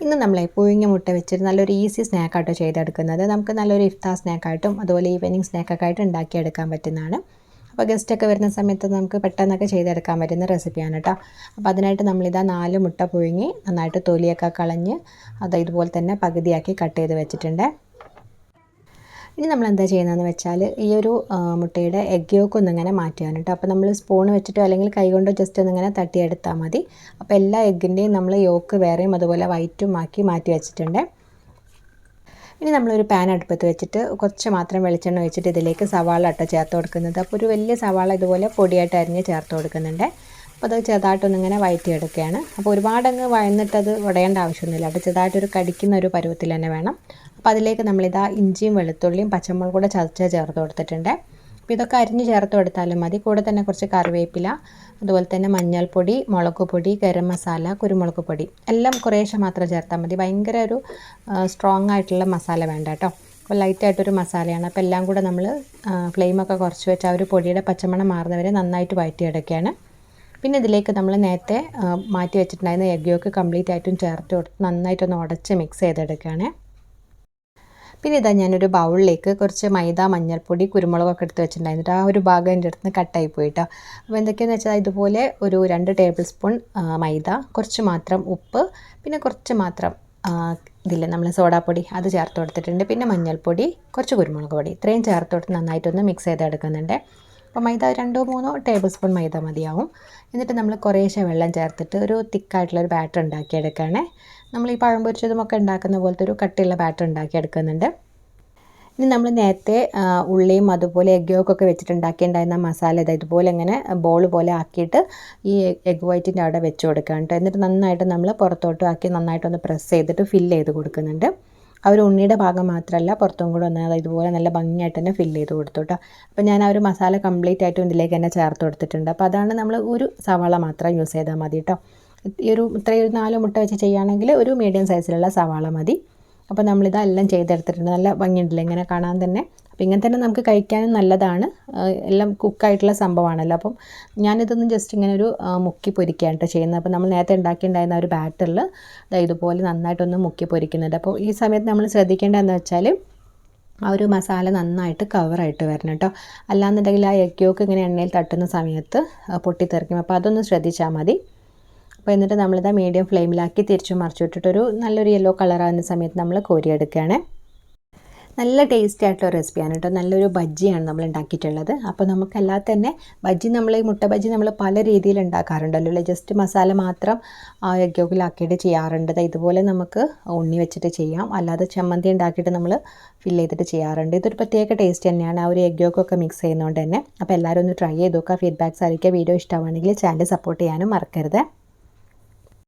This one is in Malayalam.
ഇന്ന് നമ്മൾ പുഴുങ്ങിയ മുട്ട വെച്ചിട്ട് നല്ലൊരു ഈസി സ്നാക്കായിട്ടോ ചെയ്തെടുക്കുന്നത്. നമുക്ക് നല്ലൊരു ഇഫ്താർ സ്നാക്കായിട്ടും അതുപോലെ ഈവനിങ് സ്നാക്കൊക്കെ ആയിട്ട് ഉണ്ടാക്കിയെടുക്കാൻ പറ്റുന്നതാണ്. അപ്പോൾ ഗസ്റ്റൊക്കെ വരുന്ന സമയത്ത് നമുക്ക് പെട്ടെന്നൊക്കെ ചെയ്തെടുക്കാൻ പറ്റുന്ന റെസിപ്പിയാണ് കേട്ടോ. അപ്പോൾ അതിനായിട്ട് നമ്മളിതാ 4 മുട്ട പുഴുങ്ങി നന്നായിട്ട് തൊലിയൊക്കെ കളഞ്ഞ് ഇതുപോലെ തന്നെ പകുതിയാക്കി കട്ട് ചെയ്ത് വെച്ചിട്ടുണ്ട്. ഇനി നമ്മൾ എന്താ ചെയ്യുന്നതെന്ന് വെച്ചാൽ ഈ ഒരു മുട്ടയുടെ എഗ് യോക്ക് ഒന്നിങ്ങനെ മാറ്റുകയാണ് കേട്ടോ. അപ്പോൾ നമ്മൾ സ്പൂൺ വെച്ചിട്ടോ അല്ലെങ്കിൽ കൈകൊണ്ടോ ജസ്റ്റ് ഒന്നിങ്ങനെ തട്ടിയെടുത്താൽ മതി. അപ്പോൾ എല്ലാ എഗ്ഗിൻ്റെയും നമ്മൾ യോക്ക് വേറെയും അതുപോലെ വൈറ്റും ആക്കി മാറ്റി വെച്ചിട്ടുണ്ട്. ഇനി നമ്മളൊരു പാൻ അടുപ്പത്ത് വെച്ചിട്ട് കുറച്ച് മാത്രം വെളിച്ചെണ്ണ ഒഴിച്ചിട്ട് ഇതിലേക്ക് സവാള ചേർത്ത് കൊടുക്കുന്നത്. അപ്പോൾ ഒരു വലിയ സവാള ഇതുപോലെ പൊടിയായിട്ട് അരിഞ്ഞ് ചേർത്ത് കൊടുക്കുന്നുണ്ട്. അപ്പോൾ അത് ചെറുതായിട്ടൊന്നിങ്ങനെ വഴറ്റിയെടുക്കുകയാണ്. അപ്പോൾ ഒരുപാടങ്ങ് വഴന്നിട്ടത് ഉടയേണ്ട ആവശ്യമൊന്നുമില്ല. അപ്പോൾ ചെറുതായിട്ടൊരു കടിക്കുന്ന ഒരു പരുവത്തിൽ തന്നെ വേണം. അപ്പോൾ അതിലേക്ക് നമ്മളിതാ ഇഞ്ചിയും വെളുത്തുള്ളിയും പച്ചമുളകും കൂടെ ചതച്ച് ചേർത്ത് കൊടുത്തിട്ടുണ്ട്. അപ്പോൾ ഇതൊക്കെ അരിഞ്ഞ് ചേർത്ത് കൊടുത്താലും മതി. കൂടെ തന്നെ കുറച്ച് കറിവേപ്പില, അതുപോലെ തന്നെ മഞ്ഞൾപ്പൊടി, മുളക് പൊടി, ഗരം മസാല, കുരുമുളക് പൊടി എല്ലാം കുറേശ്ശെ മാത്രം ചേർത്താൽ മതി. ഭയങ്കര ഒരു സ്ട്രോങ് ആയിട്ടുള്ള മസാല വേണ്ട കേട്ടോ. അപ്പോൾ ലൈറ്റായിട്ടൊരു മസാലയാണ്. അപ്പോൾ എല്ലാം കൂടെ നമ്മൾ ഫ്ലെയിമൊക്കെ കുറച്ച് വെച്ച് ആ ഒരു പൊടിയുടെ പച്ചമണം മാറുന്നവരെ നന്നായിട്ട് വഴറ്റിയെടുക്കുകയാണ്. പിന്നെ ഇതിലേക്ക് നമ്മൾ നേരത്തെ മാറ്റി വെച്ചിട്ടുണ്ടായിരുന്ന എഗ് യോക്ക് കംപ്ലീറ്റ് ആയിട്ടും ചേർത്ത് കൊടുത്ത് നന്നായിട്ടൊന്ന് ഉടച്ച് മിക്സ് ചെയ്തെടുക്കുകയാണ്. പിന്നെ ഇതാ ഞാനൊരു ബൗളിലേക്ക് കുറച്ച് മൈദ, മഞ്ഞൾപ്പൊടി, കുരുമുളകൊക്കെ എടുത്ത് വെച്ചിട്ടുണ്ടായിരുന്നു. ആ ഒരു ഭാഗം എൻ്റെ അടുത്ത് നിന്ന് കട്ടായി പോയിട്ടോ. അപ്പോൾ എന്തൊക്കെയാണെന്ന് വെച്ചാൽ ഇതുപോലെ ഒരു 2 ടേബിൾ സ്പൂൺ മൈദ, കുറച്ച് മാത്രം ഉപ്പ്, പിന്നെ കുറച്ച് മാത്രം നമ്മൾ സോഡാപ്പൊടി അത് ചേർത്ത് കൊടുത്തിട്ടുണ്ട്. പിന്നെ മഞ്ഞൾപ്പൊടി, കുറച്ച് കുരുമുളക് പൊടി, ഇത്രയും ചേർത്ത് കൊടുത്ത് നന്നായിട്ടൊന്ന് മിക്സ് ചെയ്തെടുക്കുന്നുണ്ട്. അപ്പോൾ മൈദ 2-3 ടേബിൾ സ്പൂൺ മൈദ മതിയാവും. എന്നിട്ട് നമ്മൾ കുറേശ്ശെ വെള്ളം ചേർത്തിട്ട് ഒരു തിക്കായിട്ടുള്ളൊരു ബാറ്റർ ഉണ്ടാക്കിയെടുക്കുകയാണ്. നമ്മൾ ഈ പഴം പൊരിച്ചതുമൊക്കെ ഉണ്ടാക്കുന്ന പോലത്തെ ഒരു കട്ടിയുള്ള ബാറ്റർ ഉണ്ടാക്കിയെടുക്കുന്നുണ്ട്. ഇനി നമ്മൾ നേരത്തെ ഉള്ളിയും അതുപോലെ എഗ് യോക്കൊക്കെ വെച്ചിട്ടുണ്ടാക്കിയിട്ടുണ്ടായിരുന്ന മസാല ഇതുപോലെ ഇങ്ങനെ ബോൾ പോലെ ആക്കിയിട്ട് ഈ എഗ് വൈറ്റിൻ്റെ അവിടെ വെച്ച് കൊടുക്കുകയാണ് കേട്ടോ. എന്നിട്ട് നന്നായിട്ട് നമ്മൾ പുറത്തോട്ടും ആക്കി നന്നായിട്ടൊന്ന് പ്രസ് ചെയ്തിട്ട് ഫില്ല് ചെയ്ത് കൊടുക്കുന്നുണ്ട്. ആ ഒരു ഉണ്ണിയുടെ ഭാഗം മാത്രമല്ല പുറത്തും കൂടെ ഒന്ന് ഇതുപോലെ നല്ല ഭംഗിയായിട്ട് തന്നെ ഫില്ല് ചെയ്ത് കൊടുത്തു കേട്ടോ. അപ്പോൾ ഞാൻ ആ ഒരു മസാല കംപ്ലീറ്റ് ആയിട്ടും ഇതിലേക്ക് തന്നെ ചേർത്ത് കൊടുത്തിട്ടുണ്ട്. അപ്പോൾ അതാണ് നമ്മൾ ഒരു സവാള മാത്രം യൂസ് ചെയ്താൽ മതി കേട്ടോ. ഈ ഒരു ഇത്രയും 4 മുട്ട വെച്ച് ചെയ്യുകയാണെങ്കിൽ ഒരു മീഡിയം സൈസിലുള്ള സവാള മതി. അപ്പോൾ നമ്മളിതെല്ലാം ചെയ്തെടുത്തിട്ടുണ്ട്. നല്ല ഭംഗിയുണ്ടല്ലോ ഇങ്ങനെ കാണാൻ തന്നെ. അപ്പോൾ ഇങ്ങനെ തന്നെ നമുക്ക് കഴിക്കാനും നല്ലതാണ്. എല്ലാം കുക്കായിട്ടുള്ള സംഭവമാണല്ലോ. അപ്പം ഞാനിതൊന്നും ജസ്റ്റ് ഇങ്ങനെ ഒരു മുക്കി പൊരിക്കുകയാണ് കേട്ടോ ചെയ്യുന്നത്. അപ്പോൾ നമ്മൾ നേരത്തെ ഉണ്ടാക്കിയിട്ടുണ്ടായിരുന്ന ഒരു ബാറ്ററിൽ ഇതുപോലെ നന്നായിട്ടൊന്ന് മുക്കി പൊരിക്കുന്നുണ്ട്. അപ്പോൾ ഈ സമയത്ത് നമ്മൾ ശ്രദ്ധിക്കേണ്ടതെന്ന് വെച്ചാൽ ആ ഒരു മസാല നന്നായിട്ട് കവറായിട്ട് വരണം കേട്ടോ. അല്ലാന്നുണ്ടെങ്കിൽ ആ എഗ് യോക്ക് ഇങ്ങനെ എണ്ണയിൽ തട്ടുന്ന സമയത്ത് പൊട്ടിത്തെറിക്കും. അപ്പോൾ അതൊന്ന് ശ്രദ്ധിച്ചാൽ മതി. അപ്പോൾ എന്നിട്ട് നമ്മളിത് മീഡിയം ഫ്ലെയിമിലാക്കി തിരിച്ചു മറിച്ചു വിട്ടിട്ടൊരു നല്ലൊരു യെല്ലോ കളറാകുന്ന സമയത്ത് നമ്മൾ കോരിയെടുക്കുകയാണ്. നല്ല ടേസ്റ്റി ആയിട്ടുള്ള റെസിപ്പിയാണ് കേട്ടോ. നല്ലൊരു ബജ്ജിയാണ് നമ്മൾ ഉണ്ടാക്കിയിട്ടുള്ളത്. അപ്പോൾ നമുക്കല്ലാതെ തന്നെ ബജ്ജി നമ്മൾ ഈ മുട്ട ബജ്ജി നമ്മൾ പല രീതിയിൽ ഉണ്ടാക്കാറുണ്ടല്ലോ അല്ലേ. ജസ്റ്റ് മസാല മാത്രം എഗ് യോക്കിലാക്കിയിട്ട് ചെയ്യാറുണ്ട്. ഇതുപോലെ നമുക്ക് ഉണ്ണി വെച്ചിട്ട് ചെയ്യാം. അല്ലാതെ ചമ്മന്തി ഉണ്ടാക്കിയിട്ട് നമ്മൾ ഫില്ല് ചെയ്തിട്ട് ചെയ്യാറുണ്ട്. ഇതൊരു പ്രത്യേക ടേസ്റ്റ് തന്നെയാണ് ആ ഒരു എഗ് യോക്കൊക്കെ മിക്സ് ചെയ്യുന്നതുകൊണ്ട് തന്നെ. അപ്പോൾ എല്ലാവരും ഒന്ന് ട്രൈ ചെയ്ത് നോക്കുക. ഫീഡ്ബാക്ക്സ് അറിയിക്കുക. വീഡിയോ ഇഷ്ടമാണെങ്കിൽ ചാനൽ സപ്പോർട്ട് ചെയ്യാനും മറക്കരുത്.